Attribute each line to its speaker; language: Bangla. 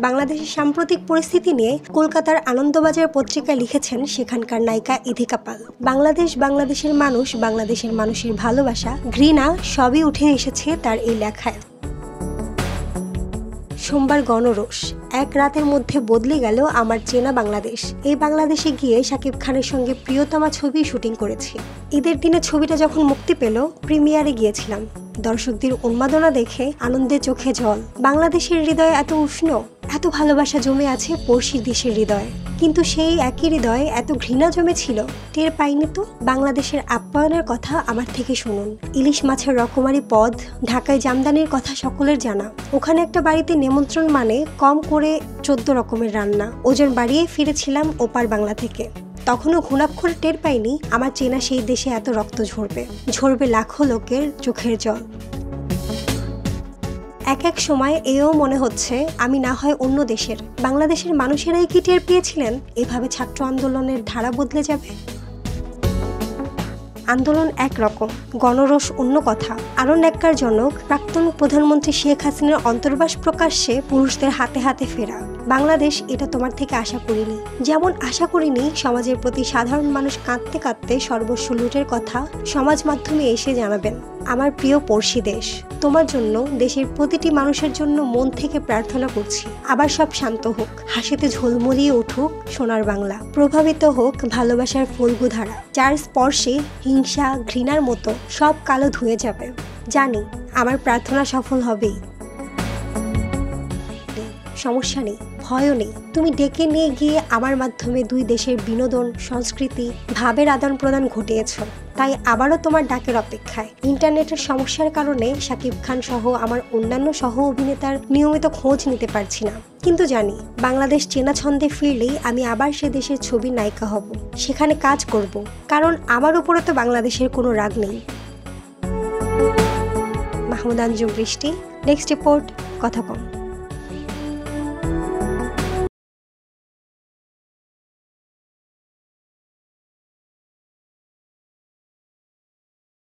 Speaker 1: বাংলাদেশের সাম্প্রতিক পরিস্থিতি নিয়ে কলকাতার আনন্দবাজার পত্রিকায় লিখেছেন সেখানকার নায়িকা ইধিকা পাল। বাংলাদেশের মানুষ, বাংলাদেশের মানুষের ভালোবাসা, ঘৃণা সবই উঠে এসেছে তার এই লেখায়। সোমবার গণরোষ, এক রাতের মধ্যে বদলে গেল আমার চেনা বাংলাদেশ। এই বাংলাদেশে গিয়ে শাকিব খানের সঙ্গে প্রিয়তমা ছবি শুটিং করেছি। ঈদের দিনে ছবিটা যখন মুক্তি পেল, প্রিমিয়ারে গিয়েছিলাম। দর্শকদের উন্মাদনা দেখে আনন্দে চোখে জল। বাংলাদেশের হৃদয়ে এত উষ্ণ, এত ভালোবাসা জমে আছে পড়শি দেশের হৃদয়ে, কিন্তু সেই একই হৃদয়ে এত ঘৃণা জমেছিল, টের পাইনি তো। বাংলাদেশের আপ্যায়নের কথা আমার থেকে শুনুন। ইলিশ মাছের রকমারি পদ, ঢাকায় জামদানির কথা সকলের জানা। ওখানে একটা বাড়িতে নিমন্ত্রণ মানে কম করে 14 রকমের রান্না। ওজন বাড়িয়ে ফিরেছিলাম ওপার বাংলা থেকে। তখনও ঘুণাক্ষরে টের পাইনি আমার চেনা সেই দেশে এত রক্ত ঝরবে লাখো লোকের চোখের জল। এক সময় এও মনে হচ্ছে আমি না হয় অন্য দেশের। বাংলাদেশের মানুষেরাই কি টের পেয়েছিলেন এভাবে ছাত্র আন্দোলনের ধারা বদলে যাবে? আন্দোলন একরকম, গণরোষ অন্য কথা। আরও ন্যাক্কারজনক, প্রাক্তন প্রধানমন্ত্রী শেখ হাসিনার অন্তর্বাস প্রকাশ্যে পুরুষদের হাতে হাতে ফেরা। বাংলাদেশ এটা তোমার থেকে আশা করিনি। যেমন আশা করিনি সমাজের প্রতি সাধারণ মানুষ কাঁদতে কাঁদতে সর্বস্ব লুটের কথা সমাজ মাধ্যমে এসে জানাবেন। আমার প্রিয় পড়শি দেশ, তোমার জন্য দেশের প্রতিটি মানুষের জন্য মন থেকে প্রার্থনা করছি। আবার সব শান্ত হোক, হাসিতে ঝলমলিয়ে উঠুক সোনার বাংলা, প্রভাবিত হোক ভালোবাসার ফল্গুধারা, যার স্পর্শে হিংসা ঘৃণার মতো সব কালো ধুয়ে যাবে। জানি আমার প্রার্থনা সফল হবেই। সমস্যা নেই, ভয়ও নেই। তুমি ডেকে নিয়ে গিয়ে আমার মাধ্যমে দুই দেশের বিনোদন, সংস্কৃতি, ভাবের আদান প্রদান ঘটিয়েছ। তাই আবারও তোমার ডাকের অপেক্ষায়। ইন্টারনেটের সমস্যার কারণে শাকিব খান সহ আমার অন্যান্য সহ অভিনেতার নিয়মিত খোঁজ নিতে পারছি না, কিন্তু জানি বাংলাদেশ চেনা ছন্দে ফিরলেই আমি আবার সে দেশের ছবির নায়িকা হব, সেখানে কাজ করব। কারণ আমার উপরে তো বাংলাদেশের কোনো রাগ নেই। মাহমুদ আঞ্জুম বৃষ্টি, নেক্সট রিপোর্ট, কথা কম।